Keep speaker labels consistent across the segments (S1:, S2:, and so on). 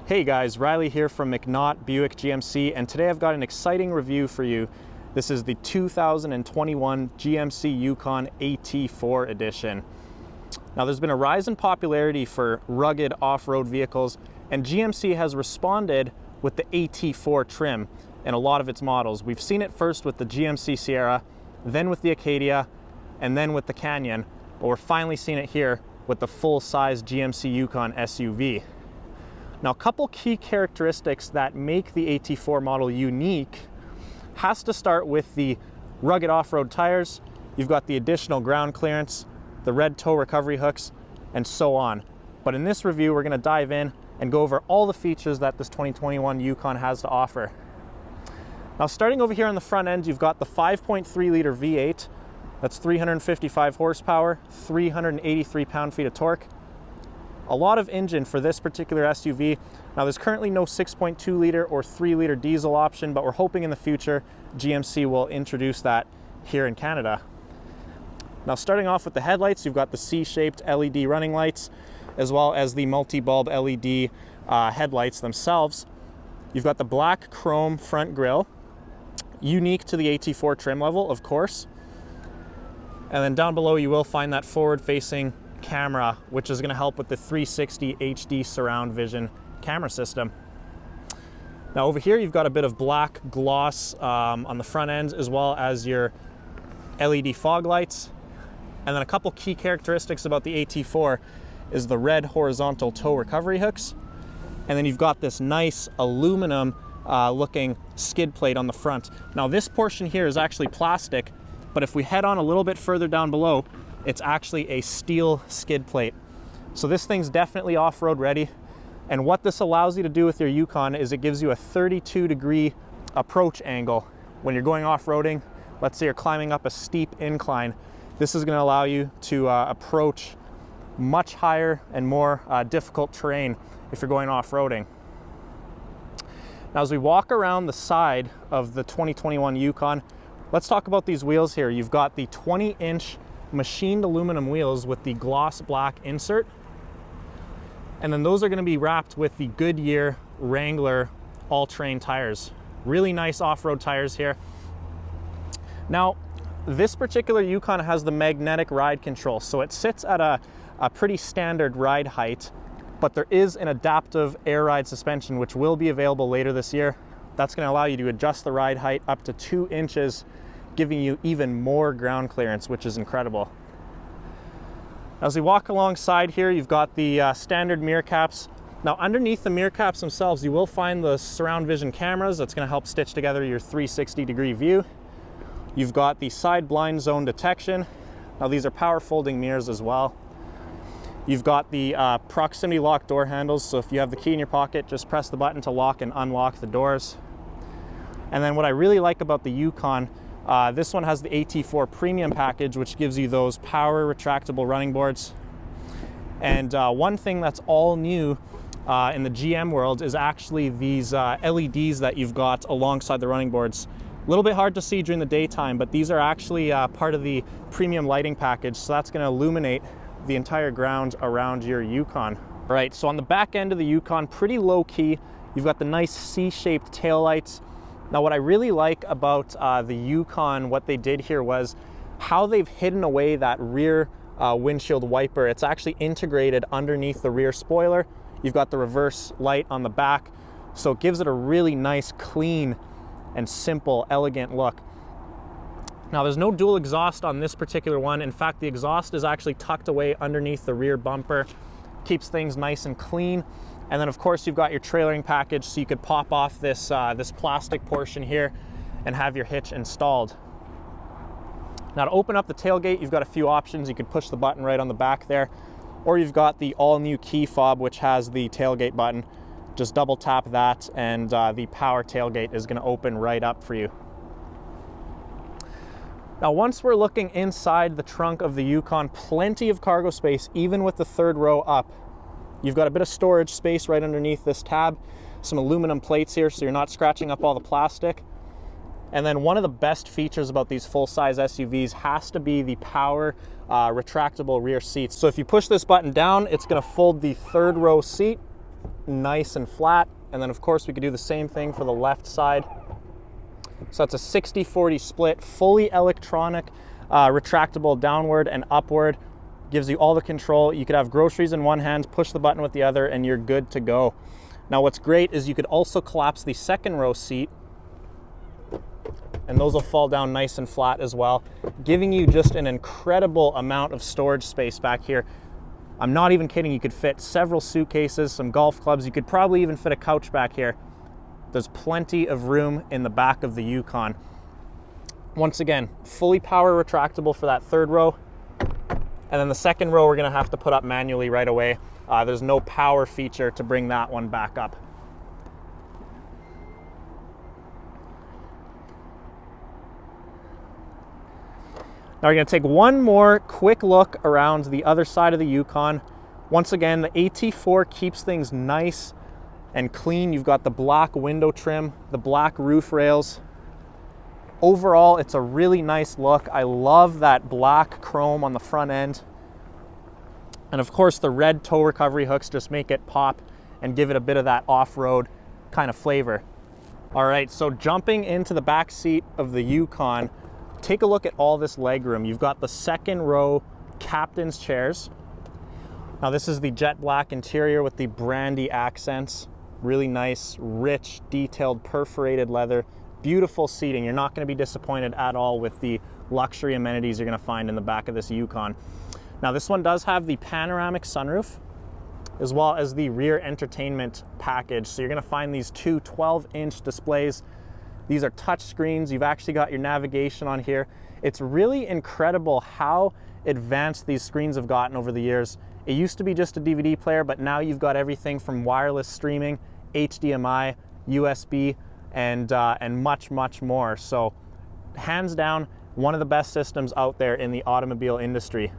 S1: Hey guys, Riley here from McNaught, Buick, GMC, and today I've got an exciting review for you. This is the 2021 GMC Yukon AT4 edition. Now there's been a rise in popularity for rugged off-road vehicles, and GMC has responded with the AT4 trim in a lot of its models. We've seen it first with the GMC Sierra, then with the Acadia, and then with the Canyon, but we're finally seeing it here with the full-size GMC Yukon SUV. Now, a couple key characteristics that make the AT4 model unique has to start with the rugged off-road tires. You've got the additional ground clearance, the red tow recovery hooks, and so on. But in this review, we're gonna dive in and go over all the features that this 2021 Yukon has to offer. Now, starting over here on the front end, you've got the 5.3 liter V8. That's 355 horsepower, 383 pound-feet of torque. A lot of engine for this particular SUV. Now there's currently no 6.2 liter or 3 liter diesel option, but we're hoping in the future GMC will introduce that here in Canada. Now starting off with the headlights, you've got the C-shaped LED running lights, as well as the multi-bulb LED headlights themselves. You've got the black chrome front grille, unique to the AT4 trim level, of course. And then down below you will find that forward-facing camera, which is going to help with the 360 HD surround vision camera system. Now over here you've got a bit of black gloss on the front end, as well as your LED fog lights. And then a couple key characteristics about the AT4 is the red horizontal tow recovery hooks. And then you've got this nice aluminum looking skid plate on the front. Now this portion here is actually plastic, but if we head on a little bit further down below, it's actually a steel skid plate. So this thing's definitely off-road ready. And what this allows you to do with your Yukon is it gives you a 32-degree approach angle. When you're going off-roading, let's say you're climbing up a steep incline, this is gonna allow you to approach much higher and more difficult terrain if you're going off-roading. Now as we walk around the side of the 2021 Yukon, let's talk about these wheels here. You've got the 20-inch machined aluminum wheels with the gloss black insert, and then those are going to be wrapped with the Goodyear Wrangler all-terrain tires. Really nice off-road tires here. Now this particular Yukon has the magnetic ride control, so it sits at a pretty standard ride height, but there is an adaptive air ride suspension which will be available later this year. That's going to allow you to adjust the ride height up to 2 inches, giving you even more ground clearance, which is incredible. As we walk alongside here, you've got the standard mirror caps. Now underneath the mirror caps themselves, you will find the surround vision cameras. That's going to help stitch together your 360-degree view. You've got the side blind zone detection. Now these are power folding mirrors as well. You've got the proximity lock door handles, so if you have the key in your pocket, just press the button to lock and unlock the doors. And then what I really like about the Yukon, this one has the AT4 Premium package, which gives you those power retractable running boards. And one thing that's all new in the GM world is actually these LEDs that you've got alongside the running boards. A little bit hard to see during the daytime, but these are actually part of the premium lighting package, so that's going to illuminate the entire ground around your Yukon. All right, so on the back end of the Yukon, pretty low key, you've got the nice C-shaped taillights. Now what I really like about the Yukon, what they did here was how they've hidden away that rear windshield wiper. It's actually integrated underneath the rear spoiler. You've got the reverse light on the back, so it gives it a really nice, clean and simple, elegant look. Now there's no dual exhaust on this particular one. In fact, the exhaust is actually tucked away underneath the rear bumper, keeps things nice and clean. And then of course you've got your trailering package, so you could pop off this plastic portion here and have your hitch installed. Now to open up the tailgate, you've got a few options. You could push the button right on the back there, or you've got the all-new key fob, which has the tailgate button. Just double tap that and the power tailgate is going to open right up for you. Now once we're looking inside the trunk of the Yukon, plenty of cargo space, even with the third row up. You've got a bit of storage space right underneath this tab, some aluminum plates here so you're not scratching up all the plastic. And then one of the best features about these full-size SUVs has to be the power retractable rear seats. So if you push this button down, it's going to fold the third row seat nice and flat. And then of course we could do the same thing for the left side. So it's a 60-40 split, fully electronic, retractable downward and upward. Gives you all the control. You could have groceries in one hand, push the button with the other, and you're good to go. Now what's great is you could also collapse the second row seat, and those will fall down nice and flat as well, giving you just an incredible amount of storage space back here. I'm not even kidding, you could fit several suitcases, some golf clubs, you could probably even fit a couch back here. There's plenty of room in the back of the Yukon. Once again, fully power retractable for that third row, and then the second row we're gonna have to put up manually right away. There's no power feature to bring that one back up. Now we're going to take one more quick look around the other side of the Yukon. Once again, the AT4 keeps things nice and clean. You've got the black window trim, the black roof rails. Overall, it's a really nice look. I love that black chrome on the front end. And of course, the red tow recovery hooks just make it pop and give it a bit of that off-road kind of flavor. All right, so jumping into the back seat of the Yukon, take a look at all this legroom. You've got the second row captain's chairs. Now this is the jet black interior with the brandy accents. Really nice, rich, detailed, perforated leather. Beautiful seating. You're not going to be disappointed at all with the luxury amenities you're going to find in the back of this Yukon. Now this one does have the panoramic sunroof as well as the rear entertainment package. So you're going to find these two 12-inch displays. These are touch screens. You've actually got your navigation on here. It's really incredible how advanced these screens have gotten over the years. It used to be just a DVD player, but now you've got everything from wireless streaming, HDMI, USB, and much, much more. So hands down, one of the best systems out there in the automobile industry.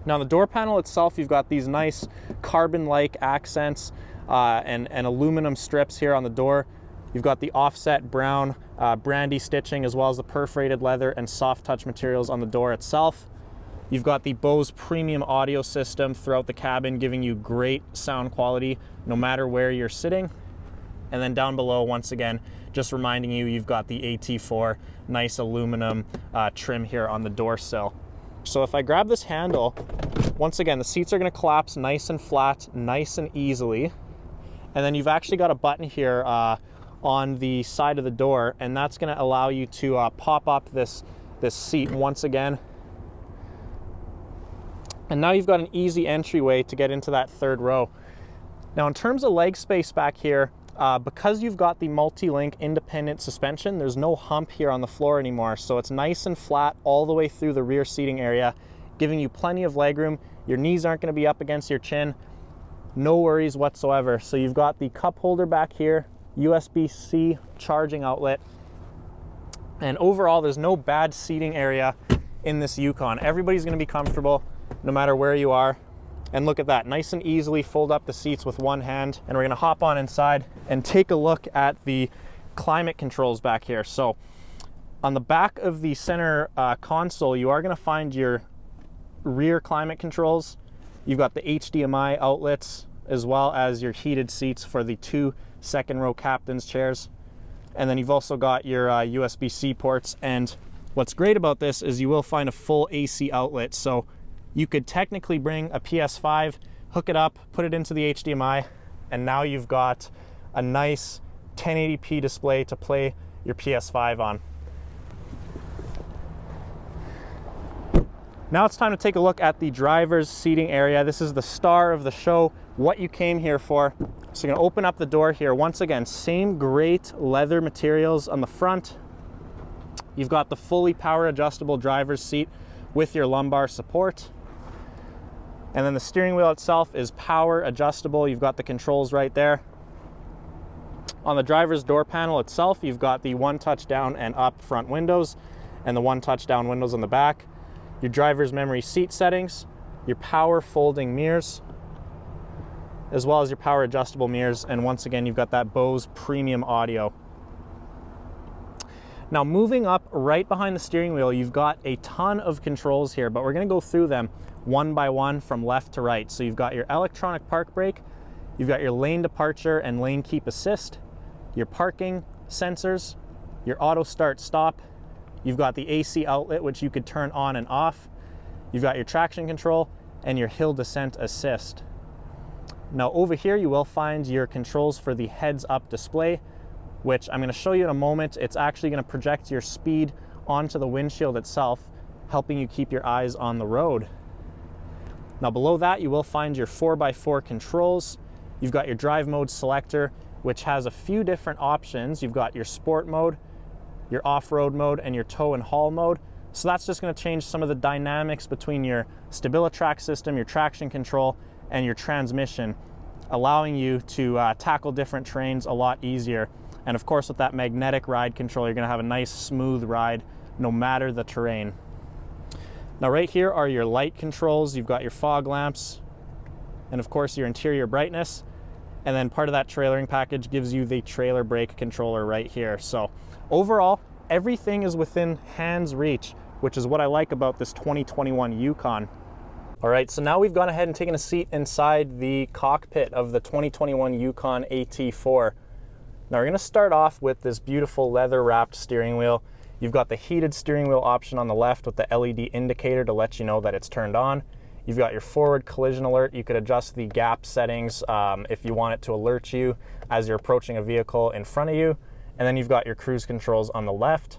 S1: Now the door panel itself, you've got these nice carbon-like accents and aluminum strips here on the door. You've got the offset brown brandy stitching as well as the perforated leather and soft touch materials on the door itself. You've got the Bose premium audio system throughout the cabin, giving you great sound quality no matter where you're sitting. And then down below, once again, just reminding you, you've got the AT4 nice aluminum trim here on the door sill. So if I grab this handle, once again, the seats are going to collapse nice and flat, nice and easily. And then you've actually got a button here on the side of the door, and that's going to allow you to pop up this seat once again. And now you've got an easy entryway to get into that third row. Now in terms of leg space back here, because you've got the multi-link independent suspension, there's no hump here on the floor anymore. So it's nice and flat all the way through the rear seating area, giving you plenty of legroom. Your knees aren't going to be up against your chin. No worries whatsoever. So you've got the cup holder back here, USB-C charging outlet, and overall there's no bad seating area in this Yukon. Everybody's going to be comfortable no matter where you are. And look at that, nice and easily fold up the seats with one hand. And we're going to hop on inside and take a look at the climate controls back here. So on the back of the center console, you are going to find your rear climate controls. You've got the HDMI outlets as well as your heated seats for the two second row captain's chairs. And then you've also got your USB-C ports. And what's great about this is you will find a full AC outlet. So you could technically bring a PS5, hook it up, put it into the HDMI, and now you've got a nice 1080p display to play your PS5 on. Now it's time to take a look at the driver's seating area. This is the star of the show, what you came here for. So you're gonna open up the door here. Once again, same great leather materials on the front. You've got the fully power adjustable driver's seat with your lumbar support. And then the steering wheel itself is power adjustable. You've got the controls right there. On the driver's door panel itself, you've got the one touch down and up front windows and the one touch down windows on the back. Your driver's memory seat settings, your power folding mirrors, as well as your power adjustable mirrors. And once again, you've got that Bose premium audio. Now moving up right behind the steering wheel, you've got a ton of controls here, but we're gonna go through them one by one from left to right. So you've got your electronic park brake, You've got your lane departure and lane keep assist, your parking sensors, your auto start stop. You've got the AC outlet, which you could turn on and off. You've got your traction control and your hill descent assist. Now over here you will find your controls for the heads up display, which I'm going to show you in a moment. It's actually going to project your speed onto the windshield itself, helping you keep your eyes on the road. Now below that you will find your 4x4 controls. You've got your drive mode selector, which has a few different options. You've got your sport mode, your off-road mode, and your tow and haul mode. So that's just going to change some of the dynamics between your StabiliTrak system, your traction control, and your transmission, allowing you to tackle different terrains a lot easier. And of course, with that magnetic ride control, you're going to have a nice smooth ride no matter the terrain. Now right here are your light controls. You've got your fog lamps and of course your interior brightness. And then part of that trailering package gives you the trailer brake controller right here. So overall, everything is within hand's reach, which is what I like about this 2021 Yukon. All right, so now we've gone ahead and taken a seat inside the cockpit of the 2021 Yukon AT4. Now we're gonna start off with this beautiful leather wrapped steering wheel. You've got the heated steering wheel option on the left with the LED indicator to let you know that it's turned on. You've got your forward collision alert. You could adjust the gap settings if you want it to alert you as you're approaching a vehicle in front of you. And then you've got your cruise controls on the left.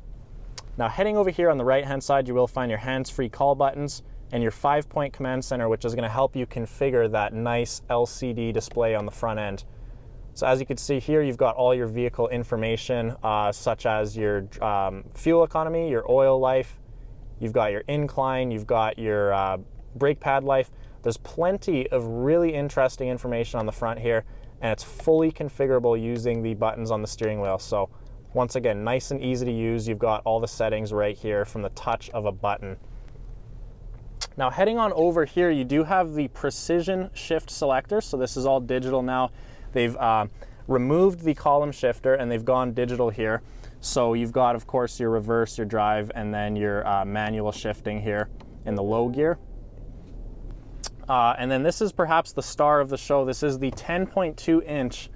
S1: Now heading over here on the right hand side, you will find your hands-free call buttons and your 5-point command center, which is going to help you configure that nice LCD display on the front end. So as you can see here, you've got all your vehicle information, such as your fuel economy, your oil life, you've got your incline, you've got your brake pad life. There's plenty of really interesting information on the front here, and it's fully configurable using the buttons on the steering wheel. So once again, nice and easy to use. You've got all the settings right here from the touch of a button. Now heading on over here, you do have the precision shift selector. So this is all digital now. They've removed the column shifter and they've gone digital here. So you've got, of course, your reverse, your drive, and then your manual shifting here in the low gear. And then this is perhaps the star of the show. This is the 10.2-inch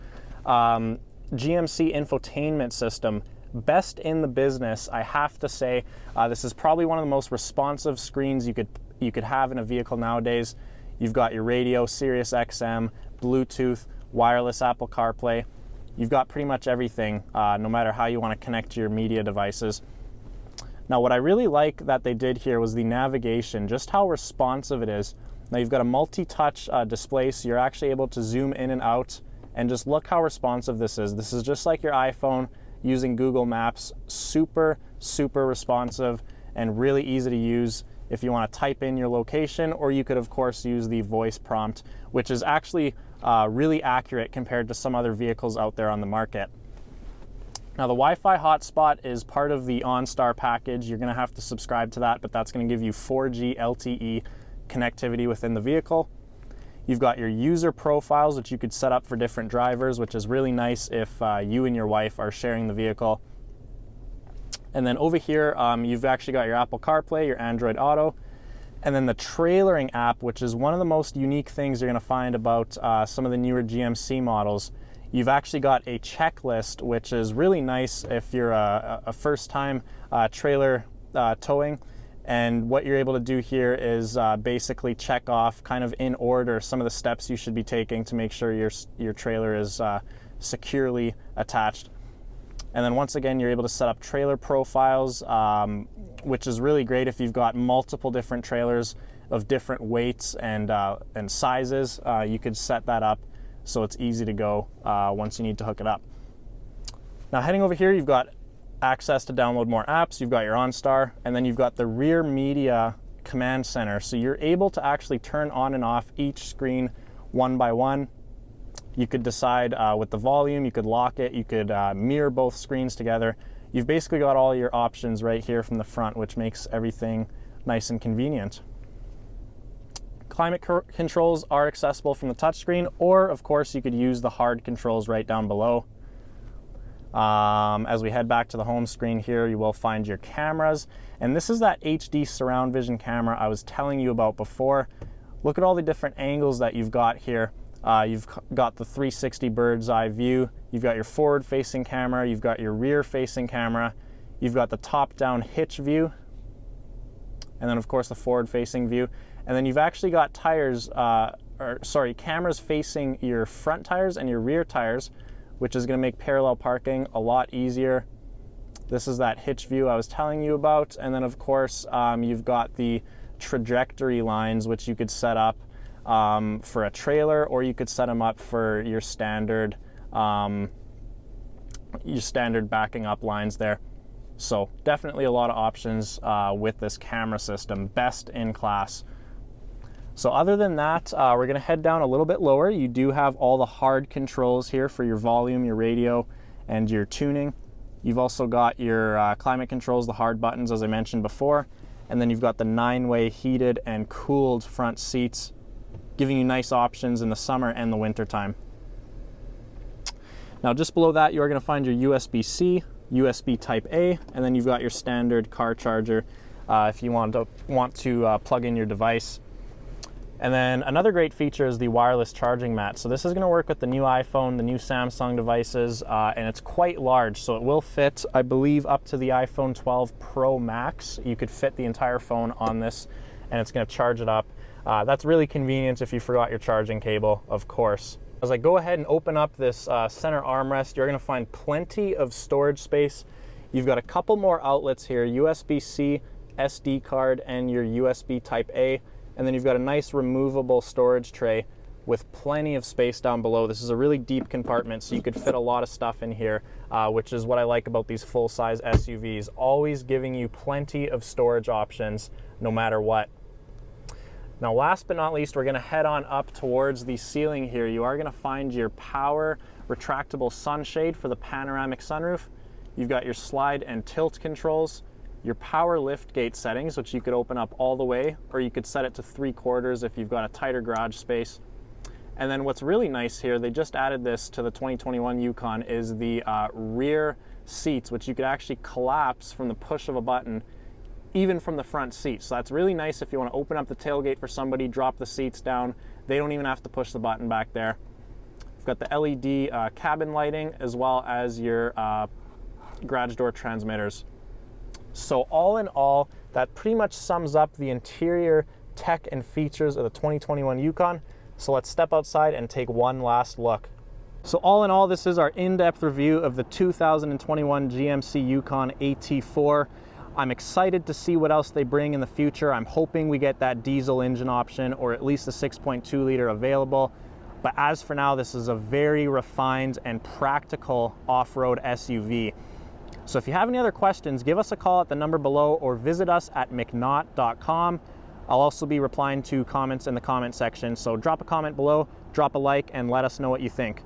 S1: GMC infotainment system. Best in the business, I have to say. This is probably one of the most responsive screens you could have in a vehicle nowadays. You've got your radio, Sirius XM, Bluetooth, wireless Apple CarPlay. You've got pretty much everything, no matter how you want to connect to your media devices. Now what I really like that they did here was the navigation, just how responsive it is. Now you've got a multi-touch display, so you're actually able to zoom in and out, and just look how responsive this is. This is just like your iPhone using Google Maps. Super, super responsive and really easy to use if you want to type in your location, or you could of course use the voice prompt, which is actually really accurate compared to some other vehicles out there on the market. Now the Wi-Fi hotspot is part of the OnStar package. You're going to have to subscribe to that, but that's going to give you 4G LTE connectivity within the vehicle. You've got your user profiles, which you could set up for different drivers, which is really nice if you and your wife are sharing the vehicle. And then over here, you've actually got your Apple CarPlay, your Android Auto, and then the trailering app, which is one of the most unique things you're going to find about some of the newer GMC models. You've actually got a checklist, which is really nice if you're a first-time trailer towing. And what you're able to do here is basically check off, kind of in order, some of the steps you should be taking to make sure your trailer is securely attached. And then once again, you're able to set up trailer profiles, which is really great if you've got multiple different trailers of different weights and sizes. You could set that up so it's easy to go once you need to hook it up. Now heading over here, you've got access to download more apps. You've got your OnStar, and then you've got the rear media command center. So you're able to actually turn on and off each screen one by one. You could decide with the volume, you could lock it, you could mirror both screens together. You've basically got all your options right here from the front, which makes everything nice and convenient. Climate controls are accessible from the touchscreen, or of course you could use the hard controls right down below. As we head back to the home screen here, you will find your cameras, and this is that HD surround vision camera I was telling you about before. Look at all the different angles that you've got here. You've got the 360 bird's eye view. You've got your forward facing camera. You've got your rear facing camera. You've got the top down hitch view. And then of course the forward facing view. And then you've actually got tires, cameras facing your front tires and your rear tires, which is going to make parallel parking a lot easier. This is that hitch view I was telling you about. And then of course you've got the trajectory lines, which you could set up for a trailer, or you could set them up for your standard backing up lines there. So definitely a lot of options with this camera system, best in class. So other than that, we're gonna head down a little bit lower. You do have all the hard controls here for your volume, your radio, and your tuning. You've also got your climate controls, the hard buttons, as I mentioned before. And then you've got the 9-way heated and cooled front seats, giving you nice options in the summer and the winter time. Now just below that, you're gonna find your USB-C, USB Type A, and then you've got your standard car charger if you want to plug in your device. And then another great feature is the wireless charging mat. So this is going to work with the new iPhone, the new Samsung devices, and it's quite large. So it will fit, I believe, up to the iPhone 12 Pro Max. You could fit the entire phone on this, and it's going to charge it up. That's really convenient if you forgot your charging cable, of course. As I go ahead and open up this center armrest, you're going to find plenty of storage space. You've got a couple more outlets here, USB-C, SD card, and your USB Type A. And then you've got a nice removable storage tray with plenty of space down below. This is a really deep compartment, so you could fit a lot of stuff in here, which is what I like about these full-size SUVs, always giving you plenty of storage options no matter what. Now, last but not least, we're gonna head on up towards the ceiling here. You are gonna find your power retractable sunshade for the panoramic sunroof. You've got your slide and tilt controls, your power lift gate settings, which you could open up all the way, or you could set it to 3/4 if you've got a tighter garage space. And then what's really nice here, they just added this to the 2021 Yukon, is the rear seats, which you could actually collapse from the push of a button, even from the front seat. So that's really nice if you want to open up the tailgate for somebody, drop the seats down. They don't even have to push the button back there. We've got the LED cabin lighting, as well as your garage door transmitters. So all in all, that pretty much sums up the interior tech and features of the 2021 Yukon. So let's step outside and take one last look. So all in all, this is our in-depth review of the 2021 GMC Yukon AT4. I'm excited to see what else they bring in the future. I'm hoping we get that diesel engine option, or at least the 6.2 liter available. But as for now, this is a very refined and practical off-road SUV. So if you have any other questions, give us a call at the number below or visit us at McNaught.com. I'll also be replying to comments in the comment section. So drop a comment below, drop a like, and let us know what you think.